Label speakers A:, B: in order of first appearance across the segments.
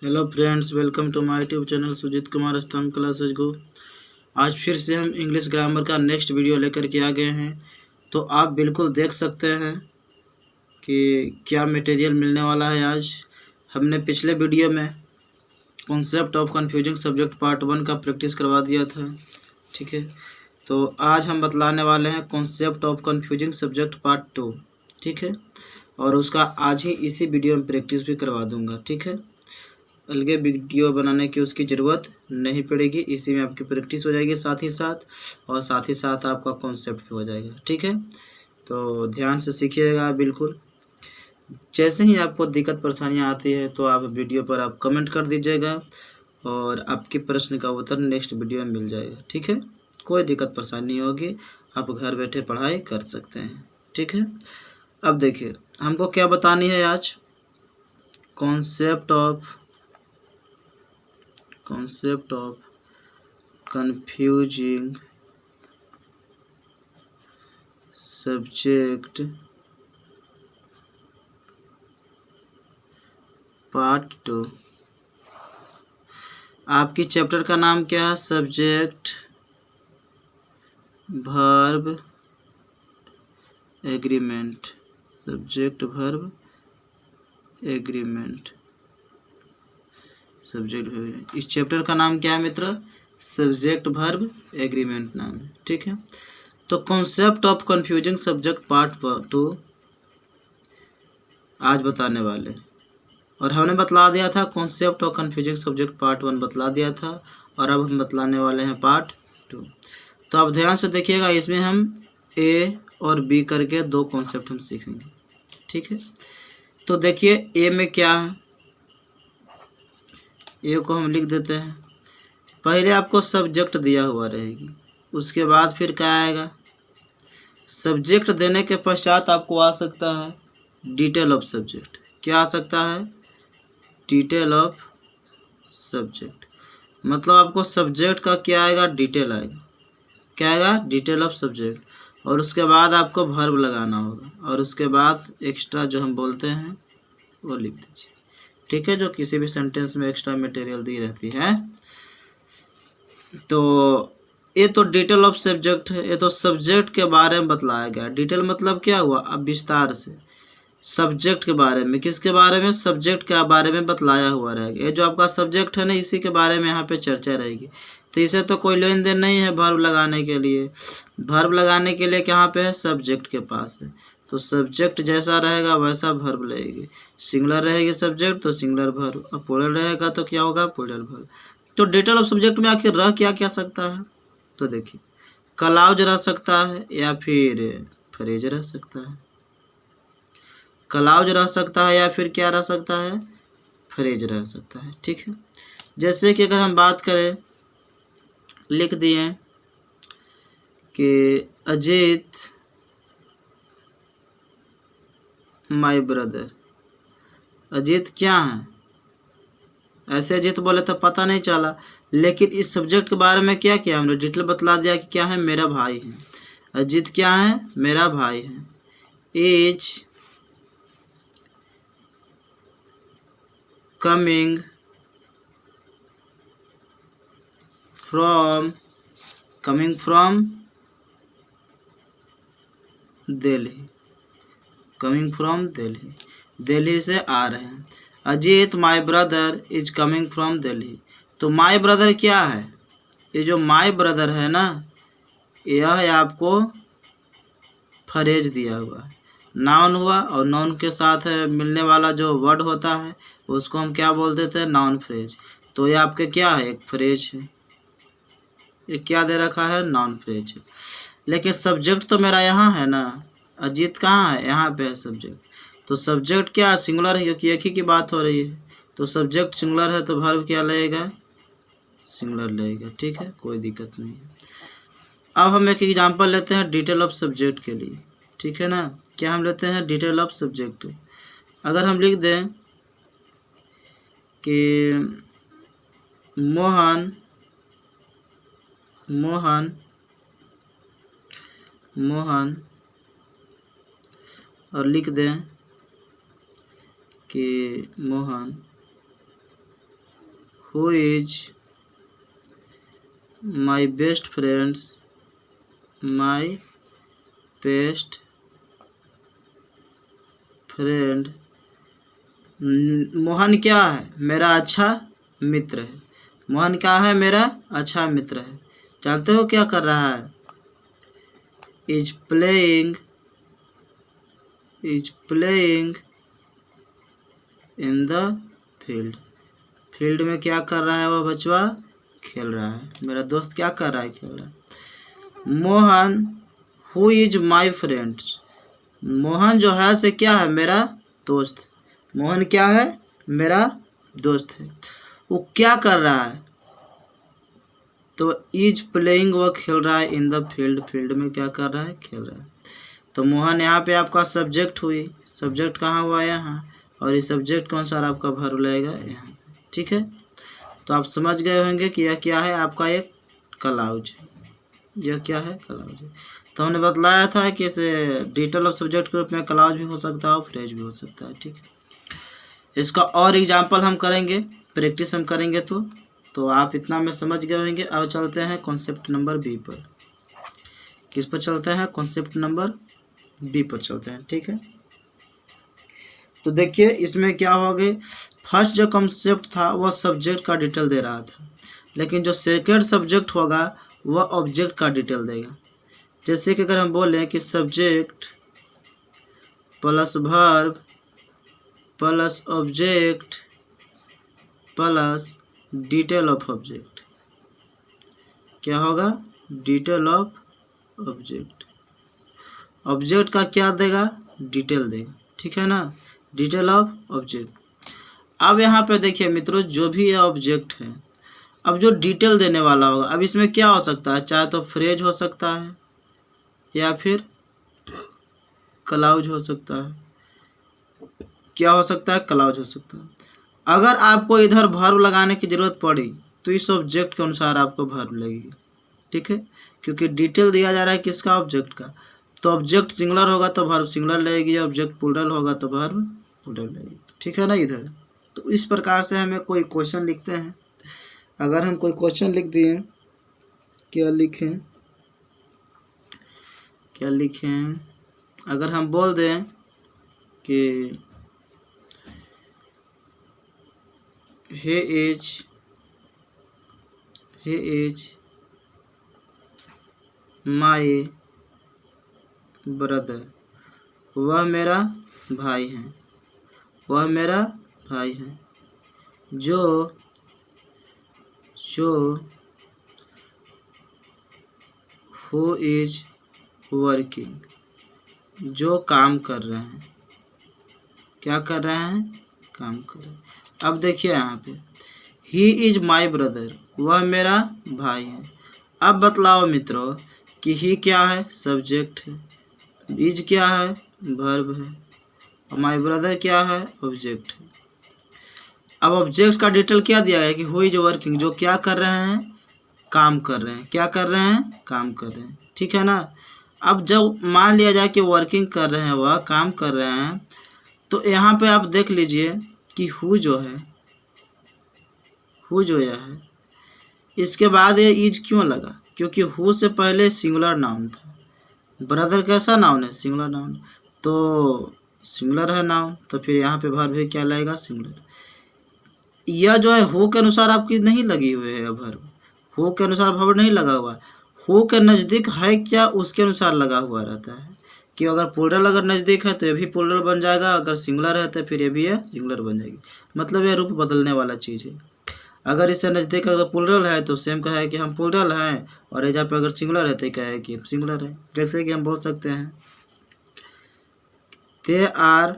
A: Hello friends, welcome to my YouTube channel Sujit Kumar Stambh classes go. आज फिर से हम इंग्लिश ग्रामर का नेक्स्ट वीडियो लेकर के आ गए हैं। तो आप बिल्कुल देख सकते हैं कि क्या मटेरियल मिलने वाला है। आज हमने पिछले वीडियो में concept of confusing subject part 1 का प्रैक्टिस करवा दिया था, ठीक है। तो आज हम बतलाने वाले हैं concept of confusing subject part 2, ठीक है। और उसका आज ही इसी वीडियो में प्रैक्टिस भी करवा दूंगा, ठीक है। अलगे वीडियो बनाने की उसकी ज़रूरत नहीं पड़ेगी, इसी में आपकी प्रैक्टिस हो जाएगी साथ ही साथ आपका कॉन्सेप्ट भी हो जाएगा, ठीक है। तो ध्यान से सीखिएगा बिल्कुल। जैसे ही आपको दिक्कत परेशानियाँ आती है तो आप वीडियो पर आप कमेंट कर दीजिएगा और आपके प्रश्न का उत्तर नेक्स्ट वीडियो में मिल जाएगा, ठीक है। कोई दिक्कत परेशानी नहीं होगी, आप घर बैठे पढ़ाई कर सकते हैं, ठीक है। अब देखिए हमको क्या बतानी है आज। Concept of confusing subject part 2। आपकी चैप्टर का नाम क्या है? Subject verb agreement. Subject verb agreement. Subject, इस चैप्टर का नाम क्या है मित्र? सब्जेक्ट वर्ब एग्रीमेंट नाम है, ठीक है। तो concept of confusing subject part 2 आज बताने वाले, और हमने बतला दिया था concept of confusing subject part 1 बतला दिया था, और अब हम बतलाने वाले हैं पार्ट 2। तो अब ध्यान से देखिएगा, इसमें हम ए और बी करके दो कॉन्सेप्ट हम सीखेंगे, ठीक है। तो देखिए ए में क्या है, ए को हम लिख देते हैं। पहले आपको सब्जेक्ट दिया हुआ रहेगी, उसके बाद फिर क्या आएगा? सब्जेक्ट देने के पश्चात आपको आ सकता है डिटेल ऑफ सब्जेक्ट। क्या आ सकता है? Detail of subject. मतलब आपको सब्जेक्ट का क्या आएगा? डिटेल आएगा। क्या आएगा? Detail of subject. और उसके बाद आपको वर्ब लगाना होगा, और उसके बाद एक्स्ट्रा जो हम बोलते हैं वो लिख दीजिए, ठीक है। जो किसी भी सेंटेंस में एक्स्ट्रा मटेरियल दी रहती है। तो ये तो डिटेल ऑफ सब्जेक्ट है, ये तो सब्जेक्ट के बारे में बतलाया गया। डिटेल मतलब क्या हुआ? अब विस्तार से सब्जेक्ट के बारे में। किसके बारे में? सब्जेक्ट के बारे में बतलाया हुआ रहेगा। ये जो आपका सब्जेक्ट है ना, इसी के बारे में यहाँ पे चर्चा रहेगी। तो इसे तो कोई लेन देन नहीं है वर्ब लगाने के लिए। वर्ब लगाने के लिए कहाँ पे है? सब्जेक्ट के पास है। तो सब्जेक्ट जैसा रहेगा वैसा वर्ब लगेगी। सिंगुलर रहेगी सब्जेक्ट तो सिंगुलर वर्ब, और प्लूरल रहेगा तो क्या होगा? Plural verb. तो डिटेल ऑफ सब्जेक्ट में आखिर रह क्या क्या सकता है? तो देखिए क्लाउज रह सकता है या फिर फ्रेज रह सकता है। क्लाउज रह सकता है या फिर क्या रह सकता है? फ्रेज रह सकता है, ठीक है। जैसे कि अगर हम बात करें, लिख दिए कि अजीत माय ब्रदर। अजीत क्या है? ऐसे अजीत बोले तो पता नहीं चला, लेकिन इस सब्जेक्ट के बारे में क्या किया हमने? डिटेल बतला दिया कि क्या है? मेरा भाई है। अजीत क्या है? मेरा भाई है। Is coming from Delhi. Coming from Delhi, Delhi से आ रहे हैं। Ajit my brother is coming from Delhi. तो माय ब्रदर क्या है? ये जो माय ब्रदर है ना, यह आपको फ्रेज दिया हुआ है, नाउन हुआ, और नाउन के साथ मिलने वाला जो वर्ड होता है उसको हम क्या बोल देते हैं? Noun phrase. तो ये आपके क्या है? एक फ्रेज है। ये क्या दे रखा है? Noun phrase. लेकिन सब्जेक्ट तो मेरा यहाँ है ना, अजीत कहाँ है? यहाँ पे है सब्जेक्ट। तो सब्जेक्ट क्या सिंगुलर है, क्योंकि एक ही की बात हो रही है। तो सब्जेक्ट सिंगुलर है तो वर्ब क्या लगेगा? सिंगुलर लगेगा, ठीक है, कोई दिक्कत नहीं है। अब हम एक एग्जांपल लेते हैं डिटेल ऑफ सब्जेक्ट के लिए, ठीक है ना। क्या हम लेते हैं? Detail of subject. अगर हम लिख दें कि मोहन और लिख दें कि Mohan who is my best friends, my best friend. Mohan क्या है? मेरा अच्छा मित्र है। मोहन क्या है? मेरा अच्छा मित्र है। जानते हो क्या कर रहा है? Is playing in the field. Field में क्या कर रहा है वह बचवा? खेल रहा है। मेरा दोस्त क्या कर रहा है? खेल रहा है। Mohan who is my friends. Mohan जो है से क्या है? मेरा दोस्त। मोहन क्या है? मेरा दोस्त है। वो क्या कर रहा है? तो इज प्लेइंग, वह खेल रहा है। इन द फील्ड, फील्ड में क्या कर रहा है? खेल रहा है। तो मोहन यहाँ पे आपका सब्जेक्ट हुई। सब्जेक्ट कहाँ हुआ? यहाँ। और इस सब्जेक्ट के अनुसार आपका वर्ब लगेगा यहाँ। ठीक है, तो आप समझ गए होंगे कि यह क्या है? आपका एक क्लाउज है। यह क्या है? क्लाउज है। तो हमने बतलाया था कि इसे डिटेल ऑफ सब्जेक्ट के रूप में क्लाउज भी हो सकता है और फ्रेज भी हो सकता है। ठीक है, इसका और एग्जाम्पल हम करेंगे, प्रैक्टिस हम करेंगे। तो आप इतना में समझ गए होंगे। अब चलते हैं कॉन्सेप्ट नंबर बी पर। किस पर चलते हैं? कॉन्सेप्ट नंबर बी पर चलते हैं। ठीक है, तो देखिए इसमें क्या हो गए। फर्स्ट जो कॉन्सेप्ट था वह सब्जेक्ट का डिटेल दे रहा था, लेकिन जो सेकंड सब्जेक्ट होगा वह ऑब्जेक्ट का डिटेल देगा। जैसे कि अगर हम बोलें कि subject plus verb plus object plus detail of object, क्या होगा? Detail of object. ऑब्जेक्ट का क्या देगा? डिटेल देगा। ठीक है ना, डिटेल ऑफ ऑब्जेक्ट। अब यहाँ पे देखिए मित्रों, जो भी ये ऑब्जेक्ट है, अब जो डिटेल देने वाला होगा, अब इसमें क्या हो सकता है? चाहे तो फ्रेज हो सकता है या फिर क्लाउज हो सकता है। क्या हो सकता है? क्लाउज हो सकता है। अगर आपको इधर वर्ब लगाने की ज़रूरत पड़ी तो इस ऑब्जेक्ट के अनुसार आपको वर्ब लगेगी। ठीक है, क्योंकि डिटेल दिया जा रहा है किसका? ऑब्जेक्ट का। तो ऑब्जेक्ट सिंगुलर होगा तो वर्ब सिंगुलर लगेगी, ऑब्जेक्ट प्लूरल होगा तो वर्ब प्लूरल लगेगी। ठीक है ना। इधर तो इस प्रकार से हमें कोई क्वेश्चन लिखते हैं। अगर हम कोई क्वेश्चन लिख दिए, क्या लिखें? अगर हम बोल दें कि he is my brother, वह मेरा भाई है। वह मेरा भाई है। जो who is working, जो काम कर रहे हैं। क्या कर रहे हैं? काम कर रहे हैं। अब देखिए यहाँ पे ही इज माई ब्रदर, वह मेरा भाई है। अब बतलाओ मित्रों कि ही क्या है? सब्जेक्ट है। इज क्या है? वर्ब है। और माई ब्रदर क्या है? ऑब्जेक्ट है। अब ऑब्जेक्ट का डिटेल क्या दिया है कि हु इज वर्किंग, जो क्या कर रहे हैं? काम कर रहे हैं। क्या कर रहे हैं? काम कर रहे हैं। ठीक है ना। अब जब मान लिया जाए कि वर्किंग कर रहे हैं, वह काम कर रहे हैं, तो यहाँ पे आप देख लीजिए कि हु जो है, यह है, इसके बाद ये इज क्यों लगा? क्योंकि हु से पहले सिंगुलर नाउन था। ब्रदर कैसा नाउन है? Singular noun. तो सिंगुलर है नाउन, तो फिर यहाँ पे वर्ब भी क्या लगेगा? सिंगुलर। यह जो है हु के अनुसार आपकी नहीं लगी हुई है वर्ब। हु के अनुसार वर्ब नहीं लगा हुआ। हु के नज़दीक है क्या, उसके अनुसार लगा हुआ रहता है। कि अगर प्लूरल अगर नज़दीक है तो ये भी प्लूरल बन जाएगा, अगर सिंगुलर है तो फिर ये भी सिंगुलर बन जाएगी। मतलब ये रूप बदलने वाला चीज़ है। अगर इससे नज़दीक अगर प्लूरल है तो सेम कहा है कि हम प्लूरल हैं, और एजा पे अगर सिंगुलर है तो क्या है कि सिंगुलर है। जैसे कि हम बोल सकते हैं दे आर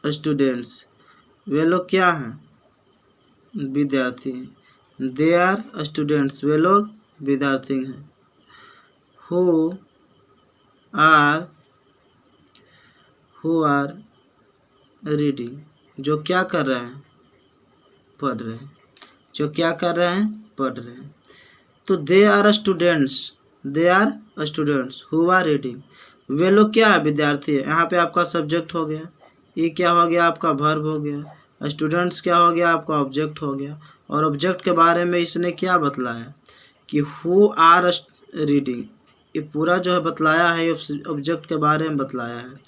A: स्टूडेंट्स, वे लोग क्या हैं? विद्यार्थी हैं। दे आर स्टूडेंट्स, वे लोग विद्यार्थी हैं। हु आर रीडिंग, जो क्या कर रहे हैं? पढ़ रहे हैं। जो क्या कर रहे हैं? पढ़ रहे हैं। तो they are students, who are reading, वे लोग क्या है? विद्यार्थी है। यहाँ पे आपका सब्जेक्ट हो गया, ये क्या हो गया? आपका वर्ब हो गया। स्टूडेंट्स क्या हो गया आपका ऑब्जेक्ट हो गया। और ऑब्जेक्ट के बारे में इसने क्या बतलाया कि हु आर रीडिंग, ये पूरा जो है बतलाया है, ऑब्जेक्ट के बारे में बतलाया है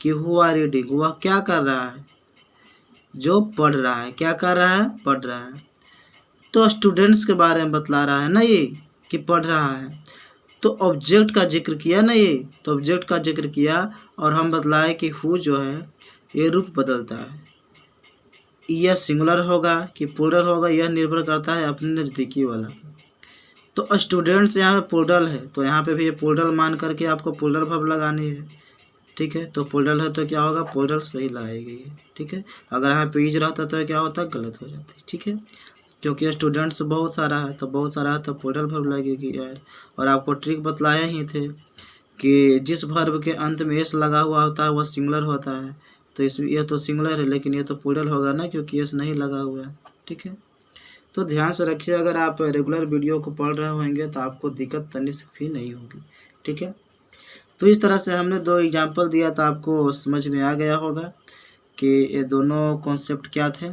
A: कि हु आर रीडिंग, वह क्या कर रहा है, जो पढ़ रहा है। क्या कर रहा है, पढ़ रहा है। तो स्टूडेंट्स के बारे में बतला रहा है ना ये कि पढ़ रहा है, तो ऑब्जेक्ट का जिक्र किया ना ये, तो ऑब्जेक्ट का जिक्र किया और हम बतलाए कि हु जो है ये रूप बदलता है, यह सिंगुलर होगा कि प्लूरल होगा, यह निर्भर करता है अपने नज़दीकी वाला। तो स्टूडेंट्स यहाँ पे प्लूरल है, तो यहाँ पे भी ये प्लूरल मान करके आपको प्लूरल वर्ब लगानी है। ठीक है, तो प्लूरल है तो क्या होगा, प्लूरल सही लगाएगी ये। ठीक है, अगर यहाँ पे इज रहता तो क्या होता, गलत हो जाती। ठीक है, क्योंकि स्टूडेंट्स बहुत सारा है, तो बहुत सारा है तो प्लूरल वर्ब लगेगी यार। और आपको ट्रिक बतलाए ही थे कि जिस वर्ब के अंत में एस लगा हुआ होता है वह सिंगुलर होता है, तो इसमें ये तो सिंगुलर है लेकिन ये तो प्लूरल होगा ना, क्योंकि एस नहीं लगा हुआ है। ठीक है, तो ध्यान से रखिए, अगर आप रेगुलर वीडियो को पढ़ रहे होंगे तो आपको दिक्कत तनिक भी नहीं होगी। ठीक है, तो इस तरह से हमने 2 एग्जाम्पल दिया तो आपको समझ में आ गया होगा कि ये दोनों कॉन्सेप्ट क्या थे।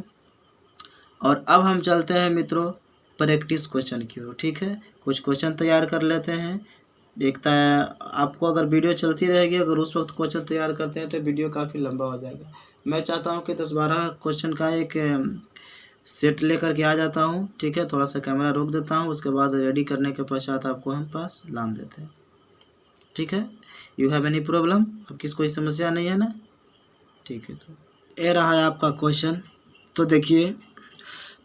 A: और अब हम चलते हैं मित्रों प्रैक्टिस क्वेश्चन की ओर। ठीक है, कुछ क्वेश्चन तैयार कर लेते हैं। देखता है आपको, अगर वीडियो चलती रहेगी, अगर उस वक्त क्वेश्चन तैयार करते हैं तो वीडियो काफ़ी लंबा हो जाएगा। मैं चाहता हूं कि 10-12 क्वेश्चन का एक सेट लेकर के आ जाता हूं। ठीक है, थोड़ा सा कैमरा रोक देता हूं, उसके बाद रेडी करने के पश्चात आपको हम पास लान देते हैं। ठीक है, यू हैव एनी प्रॉब्लम, आपकी कोई समस्या नहीं है ना। ठीक है, तो ये रहा है आपका क्वेश्चन। तो देखिए,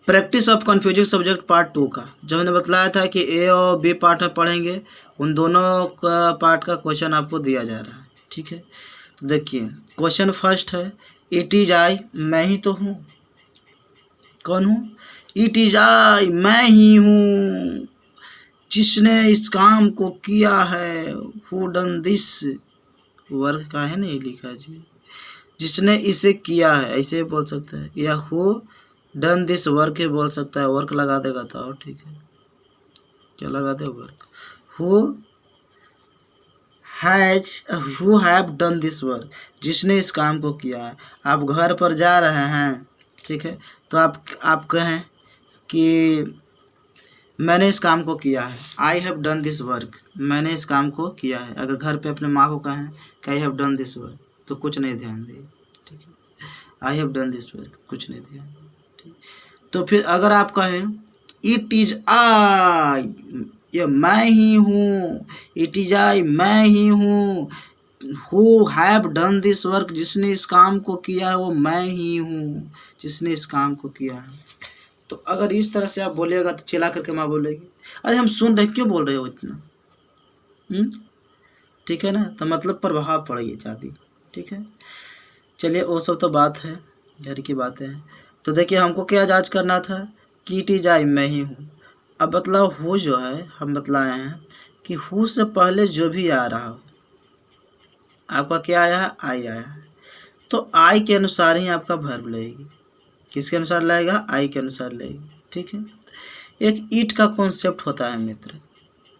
A: practice of confusing subject part 2 का जो हमने बतलाया था कि ए और बी पार्ट में पढ़ेंगे, उन दोनों का पार्ट का क्वेश्चन आपको दिया जा रहा है। ठीक है, तो देखिए क्वेश्चन फर्स्ट है, इट इज आई, मैं ही तो हूँ। कौन हूँ, इट इज आई, मैं ही हूँ, जिसने इस काम को किया है। हु डन दिस वर्क का है ना ये लिखा जी, जिसने इसे किया है, ऐसे बोल सकते हैं, या हु डन दिस वर्क ही बोल सकता है। वर्क लगा देगा तो और ठीक है, क्या लगा the, work. Who have done this work, जिसने इस काम को किया है। आप घर पर जा रहे हैं, ठीक है, तो आप कहें कि मैंने इस काम को किया है, I have done this work, मैंने इस काम को किया है। अगर घर पे अपने माँ को कहें कि I have done this work, तो कुछ नहीं ध्यान दिए। ठीक है, I have done this work, कुछ नहीं ध्यान। तो फिर अगर आप कहें इट इज आई, ये मैं ही हूँ, इट इज आई, मैं ही हूँ, who have done this work, जिसने इस काम को किया है वो मैं ही हूँ, जिसने इस काम को किया है। तो अगर इस तरह से आप बोलिएगा तो चिल्ला करके माँ बोलेगी, अरे हम सुन रहे, क्यों बोल रहे हो इतना। ठीक है ना, तो मतलब प्रभाव पड़ेगी ज़्यादा। ठीक है, चलिए वो सब तो बात है, घर की बातें हैं। तो देखिए हमको क्या जांच करना था कि इट इज आई, मैं ही हूँ। अब मतलब हु जो है हम बतलाए हैं कि हु से पहले जो भी आ रहा हो, आपका क्या आया है, आई आया है, तो आई के अनुसार ही आपका वर्ब लगेगी। किसके अनुसार लगेगा, आई के अनुसार लगेगी। ठीक है, एक ईट का कॉन्सेप्ट होता है मित्र,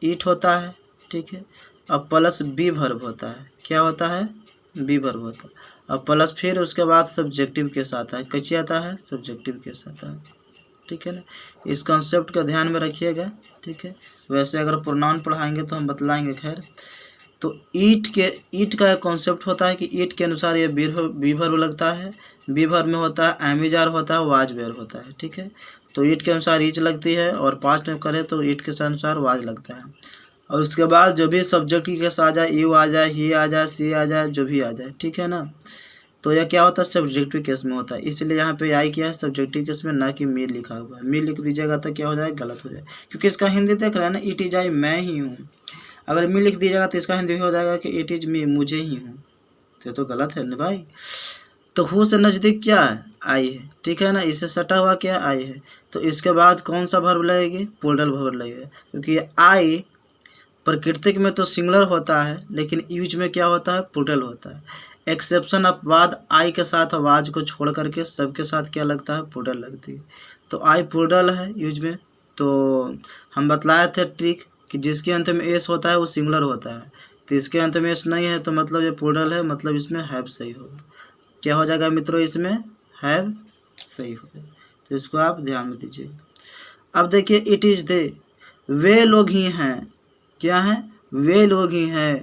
A: ईट होता है। ठीक है, अब प्लस बी वर्ब होता है, क्या होता है, बी वर्ब होता है, और प्लस फिर उसके बाद सब्जेक्टिव के साथ है, कैसे आता है, सब्जेक्टिव के साथ है। ठीक है ना, इस कॉन्सेप्ट का ध्यान में रखिएगा। ठीक है, वैसे अगर प्रोनाउन पढ़ाएंगे तो हम बतलाएंगे, खैर। तो ईट का एक कॉन्सेप्ट होता है कि ईट के अनुसार ये बी वर्ब लगता है, बी वर्ब में होता है एमिजार होता है, वाज वेयर होता है। ठीक है, तो ईट के अनुसार ईच लगती है, और पास्ट में करें तो ईट के अनुसार वाज लगता है। और उसके बाद जो भी सब्जेक्टिव के साथ आ जाए, यू आ जाए, ही आ जाए, सी आ जाए, जो भी आ जाए। ठीक है ना, तो यह क्या होता है, सब्जेक्टिव केस में होता है। इसलिए यहाँ पे आई क्या है, सब्जेक्टिव केस में, ना कि मी लिखा हुआ है। मी लिख दीजिएगा तो क्या हो जाए, गलत हो जाए, क्योंकि इसका हिंदी देख रहे हैं ना, इट इज आई, मैं ही हूँ। अगर मी लिख दीजिएगा तो इसका हिंदी हो जाएगा कि इट इज मी, मुझे ही हूँ, तो गलत है ना भाई। तो हु से नज़दीक क्या है, आई है। ठीक है ना, इससे सटा हुआ क्या, आई है। तो इसके बाद कौन सा वर्ब लगेगी, प्लूरल वर्ब लगेगा, क्योंकि आई प्रकृतिक में तो सिंगुलर होता है, लेकिन यूज में क्या होता है, प्लूरल होता है। एक्सेप्शन अपवाद आई के साथ आवाज को छोड़ करके सबके साथ क्या लगता है, प्लूरल लगती है। तो आई प्लूरल है यूज में। तो हम बतलाए थे ट्रिक कि जिसके अंत में एस होता है वो सिंगुलर होता है, तो इसके अंत में एस नहीं है तो मतलब ये प्लूरल है, मतलब इसमें हैव सही होगा। क्या हो जाएगा मित्रों, इसमें हैव सही हो जाएगा। तो इसको आप ध्यान में दीजिए। अब देखिए इट इज़ दे, वे लोग ही हैं, क्या है, वे लोग ही हैं,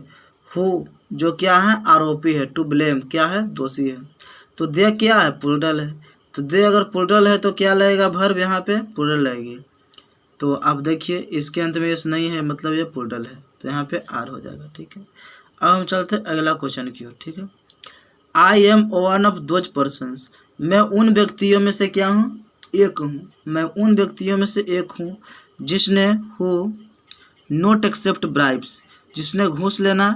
A: हु जो क्या है आरोपी है, टू ब्लेम क्या है दोषी है। तो दे क्या है प्लूरल है, तो दे अगर प्लूरल है तो क्या लगेगा वर्ब यहाँ पे प्लूरल लगेगी। तो अब देखिए इसके अंत में एस नहीं है मतलब ये प्लूरल है, तो यहाँ पे आर हो जाएगा। ठीक है, अब हम चलते हैं अगला क्वेश्चन की ओर। ठीक है, आई am one of those persons, मैं उन व्यक्तियों में से क्या हूँ, एक हूँ, मैं उन व्यक्तियों में से एक हूँ जिसने हु नोट एक्सेप्ट ब्राइब्स, जिसने घूस लेना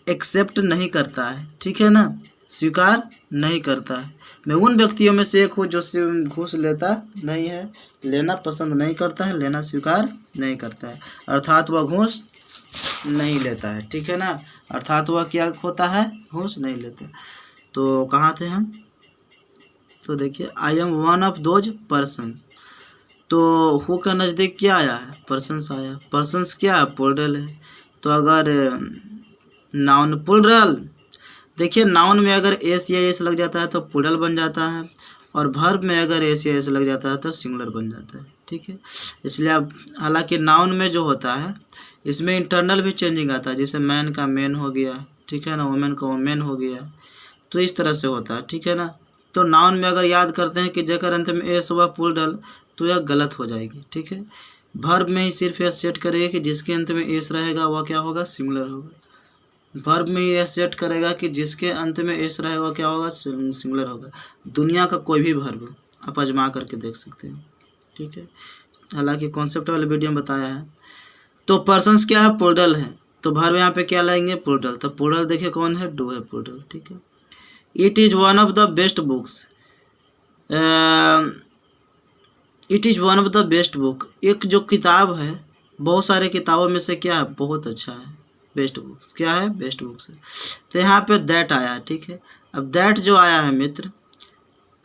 A: एक्सेप्ट नहीं करता है। ठीक है ना, स्वीकार नहीं करता है। मैं उन व्यक्तियों में से एक हूँ जो घूस लेता नहीं है, लेना पसंद नहीं करता है, लेना स्वीकार नहीं करता है, अर्थात वह घूस नहीं लेता है। ठीक है ना, अर्थात वह क्या होता है, घूस नहीं लेता। तो कहाँ थे हम, तो देखिए आई am one of those person, तो हु का नज़दीक क्या आया है, पर्सन्स आया, पर्सन्स क्या है प्लूरल है। तो अगर नाउन प्लूरल, देखिए नाउन में अगर एस या एस लग जाता है तो प्लूरल बन जाता है, और वर्ब में अगर एस या एस लग जाता है तो सिंगुलर बन जाता है। ठीक है, इसलिए अब हालांकि नाउन में जो होता है इसमें इंटरनल भी चेंजिंग आता है, जैसे मैन का मैन हो गया, ठीक है ना, वुमेन का वुमेन हो गया, तो इस तरह से होता है। ठीक है ना, तो नाउन में अगर याद करते हैं कि जेकर अंत में एस हुआ प्लूरल तो यह गलत हो जाएगी। ठीक है, वर्ब में ही सिर्फ यह सेट करेगा कि जिसके अंत में एस रहेगा वह क्या होगा, सिंगुलर होगा। वर्ब में यह सेट करेगा कि जिसके अंत में एस रहेगा वह क्या होगा, सिंगुलर होगा। दुनिया का कोई भी वर्ब आप आजमा करके देख सकते हैं। ठीक है, हालांकि कॉन्सेप्ट वाले वीडियो में बताया है। तो पर्सन्स क्या है, प्लूरल है, तो वर्ब यहाँ पे क्या लाएंगे, प्लूरल। तो प्लूरल देखिए कौन है, डू है प्लूरल। ठीक है, it is one of the best books, it is one of the best book, एक जो किताब है बहुत सारे किताबों में से क्या है, बहुत अच्छा है, बेस्ट बुक्स क्या है, बेस्ट बुक्स है। तो यहाँ पे दैट आया है। ठीक है, अब दैट जो आया है मित्र,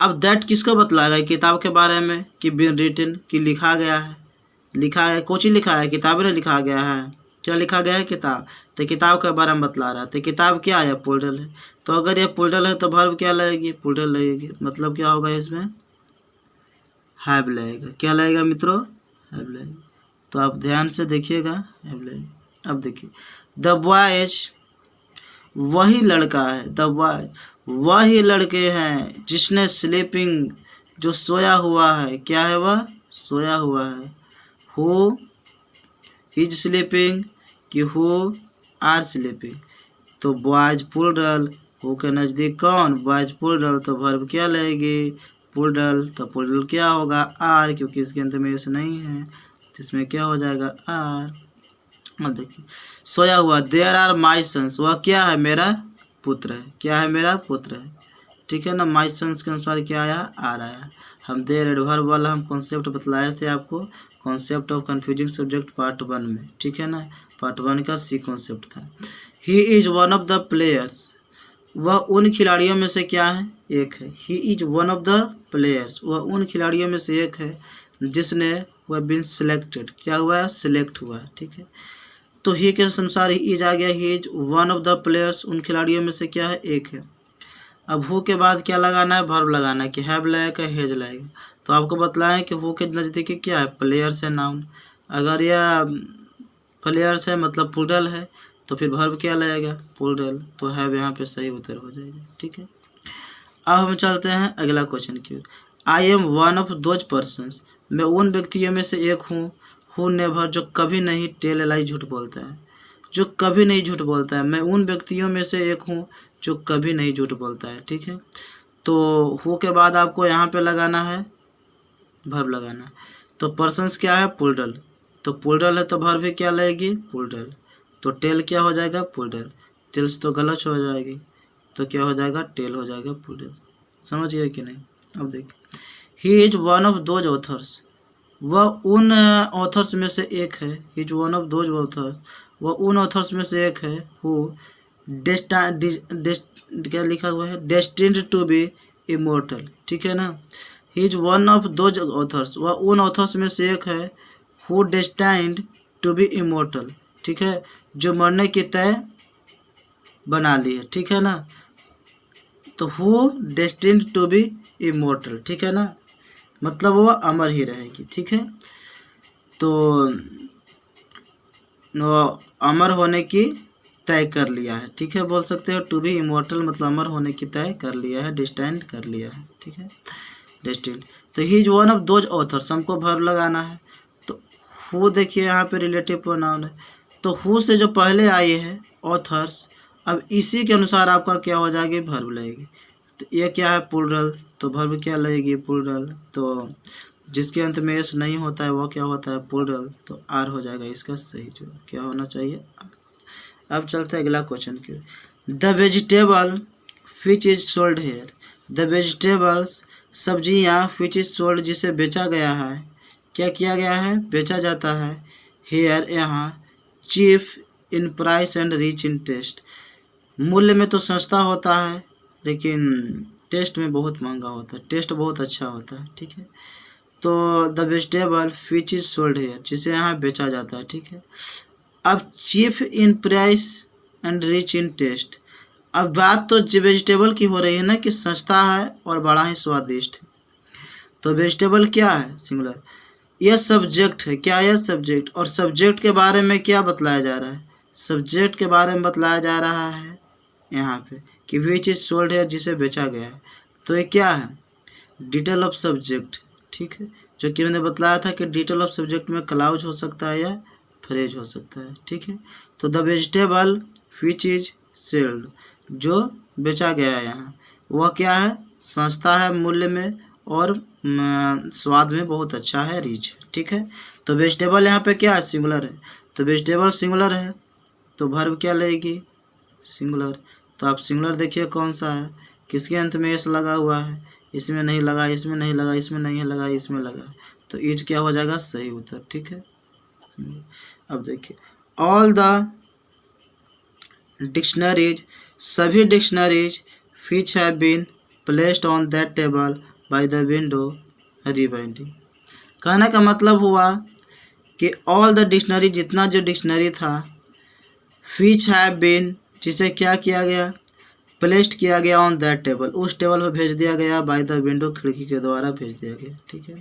A: अब दैट किसको बतलाएगा, किताब के बारे में कि बीन रिटन कि लिखा गया है, लिखा है कोची लिखा है, किताब में लिखा गया है, क्या लिखा गया है, किताब। तो किताब के बारे में बतला रहा है, तो किताब क्या है, प्लूरल है। तो अगर ये प्लूरल है तो वर्ब क्या लगेगी, प्लूरल लगेगी, मतलब क्या होगा इसमें हैव लगेगा, क्या लगेगा मित्रों, हैव लगेगा। तो आप ध्यान से देखिएगा, हैव लगेगा। अब देखिए द बॉयज, वही लड़का है, द बॉय वही लड़के हैं जिसने स्लीपिंग जो सोया हुआ है, क्या है वह सोया हुआ है, हु इज स्लीपिंग कि हु आर स्लीपिंग। तो बॉयज प्लूरल, हु के नज़दीक कौन, बॉयज प्लूरल, तो वर्ब क्या लगेगी, प्लूरल। तो प्लूरल क्या होगा, आर, क्योंकि इसके अंत में ऐसा नहीं है तो इसमें क्या हो जाएगा, आर। अब देखिए सोया हुआ, देयर आर माई सन्स, वह क्या है, मेरा पुत्र है, क्या है, मेरा पुत्र है। ठीक है ना, माई सन्स के अनुसार क्या आया, आर आया। हम देयर एडवर्ब वाला हम कॉन्सेप्ट बतलाए थे आपको, concept of confusing subject part 1 में। ठीक है ना, पार्ट 1 का सी कॉन्सेप्ट था। ही is one of the players, वह उन खिलाड़ियों में से क्या है, एक है। ही is one of the players, वह उन खिलाड़ियों में से एक है जिसने वह बिन सिलेक्टेड, क्या हुआ है, सिलेक्ट हुआ है। ठीक है, तो ही के अनुसार ही इज आ गया, ही is one of the players, उन खिलाड़ियों में से क्या है, एक है। अब हु के बाद क्या लगाना है, वर्ब लगाना है, कि हैव लगेगा, हेज लगेगा। तो आपको बतलाएं कि हु के नज़दीकी क्या है, प्लेयर्स है, नाउन। अगर यह प्लेयर्स है मतलब प्लूरल है तो फिर वर्ब क्या लगेगा, प्लूरल। तो हैव यहाँ पे सही उत्तर हो जाएगा। ठीक है, अब हम चलते हैं अगला क्वेश्चन की ओर। I am one of those persons, मैं उन व्यक्तियों में से एक हूँ, हु नेवर जो कभी नहीं टेल लाई झूठ बोलता है, जो कभी नहीं झूठ बोलता है। मैं उन व्यक्तियों में से एक हूँ जो कभी नहीं झूठ बोलता है। ठीक है, तो हु के बाद आपको यहाँ पे लगाना है, वर्ब लगाना है। तो पर्सन्स क्या है, प्लूरल, तो प्लूरल है तो वर्ब भी क्या लगेगी, प्लूरल। तो टेल क्या हो जाएगा, प्लूरल। टेल्स तो गलत हो जाएगी, तो क्या हो जाएगा, टेल हो जाएगा, प्लूरल। समझ गए कि नहीं। अब देखिए ही is one of those authors, वह उन ऑथर्स में से एक है। ही is one of those authors, वह उन ऑथर्स में से एक है हु क्या लिखा हुआ है, डेस्टिन्ड टू बी इमोर्टल। ठीक है ना, he is one of those authors, वह उन ऑथर्स में से एक है who destined to be immortal. ठीक है, जो मरने की तय बना ली है। ठीक है ना, तो who destined to be immortal. ठीक है ना, मतलब वो अमर ही रहेगी। ठीक है, तो वो अमर होने की तय कर लिया है। ठीक है, बोल सकते हो टू बी इमोर्टल मतलब अमर होने की तय कर लिया है, डिस्टेंड कर लिया है। ठीक है, डेस्टिन्ड। तो ही is one of those authors, हमको वर्ब लगाना है। तो हु देखिए यहाँ पे रिलेटिव प्रोनाउन है, तो हु से जो पहले आई है ऑथर्स, अब इसी के अनुसार आपका क्या हो जाएगी, वर्ब लगेगी। तो ये क्या है, प्लूरल, तो वर्ब क्या लगेगी, प्लूरल। तो जिसके अंत में एस नहीं होता है वो क्या होता है, प्लूरल, तो आर हो जाएगा इसका सही जो क्या होना चाहिए। अब चलते हैं अगला क्वेश्चन की। The vegetable which is sold here, the vegetables सब्जियां विच इज सोल्ड जिसे बेचा गया है, क्या किया गया है, बेचा जाता है, हेयर यहाँ, cheap in price and rich in taste, मूल्य में तो सस्ता होता है लेकिन टेस्ट में बहुत महंगा होता है, टेस्ट बहुत अच्छा होता है। ठीक है, तो the vegetable which is sold here जिसे यहाँ बेचा जाता है। ठीक है, अब cheap in price and rich in taste, अब बात तो वेजिटेबल की हो रही है ना कि सस्ता है और बड़ा ही स्वादिष्ट है। तो वेजिटेबल क्या है, सिंगुलर, यह सब्जेक्ट है, क्या यह सब्जेक्ट, और सब्जेक्ट के बारे में क्या बतलाया जा रहा है, सब्जेक्ट के बारे में बतलाया जा रहा है यहाँ पे कि विच इज सोल्ड है जिसे बेचा गया है। तो ये क्या है, डिटेल ऑफ सब्जेक्ट। ठीक है, जो कि मैंने बतलाया था कि डिटेल ऑफ सब्जेक्ट में क्लाउज हो सकता है या फ्रेज हो सकता है। ठीक है, तो the vegetable which is sailed जो बेचा गया है यहाँ वह क्या है, सस्ता है मूल्य में और स्वाद में बहुत अच्छा है, रिच। ठीक है, तो वेजिटेबल यहाँ पे क्या है, सिंगुलर है, तो वेजिटेबल सिंगुलर है तो वर्ब क्या लेगी, सिंगुलर। तो आप सिंगुलर देखिए कौन सा है, किसके अंत में एस लगा हुआ है, इसमें नहीं लगा, इसमें नहीं लगा, इसमें नहीं लगा, इसमें लगा, तो इज क्या हो जाएगा, सही उत्तर। ठीक है, अब देखिए ऑल द डिक्शनरीज, सभी dictionaries which have been placed on that table by the window rebinding, कहने का मतलब हुआ कि ऑल द डिक्शनरी, जितना जो डिक्शनरी था, विच हैव बीन जिसे क्या किया गया, प्लेस्ड किया गया ऑन दैट टेबल, उस टेबल पर भेज दिया गया, बाय द विंडो खिड़की के द्वारा भेज दिया गया। ठीक है,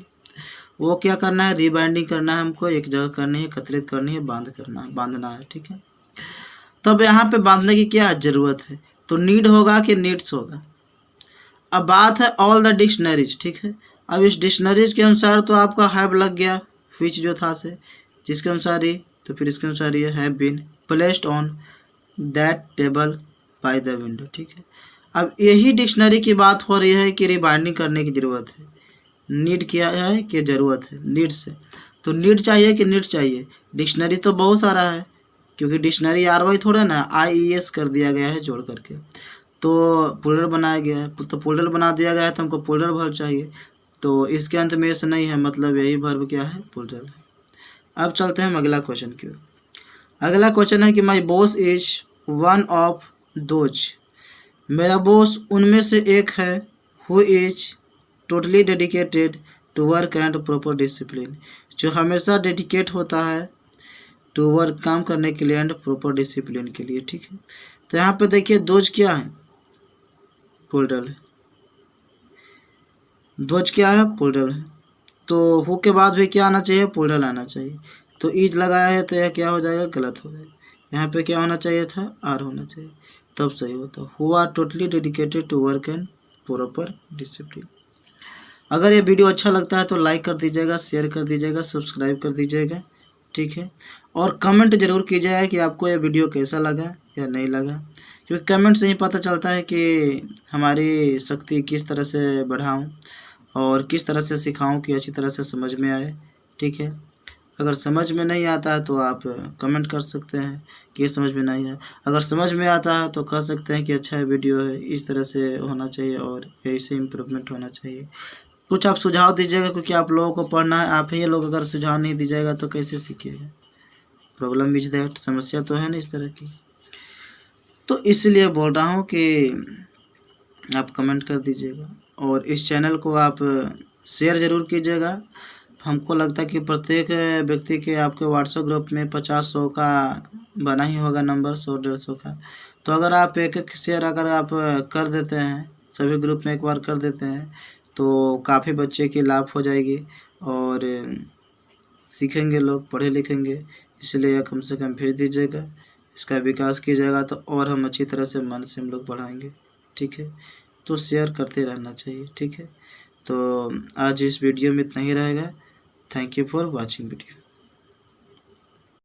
A: वो क्या करना है, रिबाइंडिंग करना है, हमको एक जगह करनी है, एकत्रित करनी है, बांधना है। ठीक है, तब यहाँ पे बांधने की क्या जरूरत है, तो नीड होगा कि नीड्स होगा। अब बात है ऑल द डिक्शनरीज। ठीक है, अब इस डिक्शनरीज के अनुसार तो आपका हैव लग गया, विच जो था से जिसके अनुसार ही, तो फिर इसके अनुसार ये have been placed on that table by the window. ठीक है, अब यही डिक्शनरी की बात हो रही है कि रिबाइंडिंग करने की ज़रूरत है, नीड किया है कि ज़रूरत है, नीड से, तो नीड चाहिए कि नीड चाहिए, डिक्शनरी तो बहुत सारा है क्योंकि डिक्शनरी आर वाई थोड़ा ना, IES कर दिया गया है जोड़ करके, तो प्लूरल बनाया गया है, तो प्लूरल बना दिया गया है तो हमको प्लूरल वर्ब चाहिए, तो इसके अंत में ऐसा नहीं है, मतलब यही वर्ब क्या है, प्लूरल है। अब चलते हैं अगला क्वेश्चन की ओर। अगला क्वेश्चन है कि my boss is one of those, मेरा बॉस उनमें से एक है, who is totally dedicated to work and proper discipline, जो हमेशा डेडिकेट होता है टू वर्क, काम करने के लिए, एंड प्रॉपर डिसिप्लिन के लिए। ठीक है, तो यहाँ पे देखिए दोज क्या है, प्लूरल है, दोज क्या है, प्लूरल है, तो हु के बाद भी क्या आना चाहिए, प्लूरल आना चाहिए, तो ईज लगाया है तो यह क्या हो जाएगा, गलत हो जाएगा, यहाँ पे क्या होना चाहिए था, आर होना चाहिए, तब सही होता, who are totally dedicated to work and proper discipline. अगर ये वीडियो अच्छा लगता है तो लाइक कर दीजिएगा, शेयर कर दीजिएगा, सब्सक्राइब कर दीजिएगा। ठीक है, और कमेंट जरूर कीजिएगा कि आपको ये वीडियो कैसा लगा या नहीं लगा, क्योंकि कमेंट से ही पता चलता है कि हमारी शक्ति किस तरह से बढ़ाऊं और किस तरह से सिखाऊं कि अच्छी तरह से समझ में आए। ठीक है, अगर समझ में नहीं आता है तो आप कमेंट कर सकते हैं कि ये समझ में नहीं है, अगर समझ में आता है तो कह सकते हैं कि अच्छा वीडियो है, इस तरह से होना चाहिए और ऐसे इम्प्रूवमेंट होना चाहिए। कुछ आप सुझाव दीजिएगा क्योंकि आप लोगों को पढ़ना है, आप ही लोग अगर सुझाव नहीं दीजिएगा तो कैसे सीखिएगा, प्रॉब्लम इज दैट, समस्या तो है ना इस तरह की, तो इसलिए बोल रहा हूँ कि आप कमेंट कर दीजिएगा और इस चैनल को आप शेयर ज़रूर कीजिएगा। हमको लगता है कि प्रत्येक व्यक्ति के आपके व्हाट्सएप ग्रुप में 50-100 का बना ही होगा नंबर, 100-150 का, तो अगर आप एक शेयर अगर आप कर देते हैं, सभी ग्रुप में एक बार कर देते हैं, तो काफ़ी बच्चे की लाभ हो जाएगी और सीखेंगे, लोग पढ़े लिखेंगे। इसलिए कम से कम भेज दीजिएगा, इसका विकास कीजिएगा तो और हम अच्छी तरह से मन से हम लोग बढ़ाएंगे। ठीक है, तो शेयर करते रहना चाहिए। ठीक है, तो आज इस वीडियो में इतना ही रहेगा। Thank you for watching video.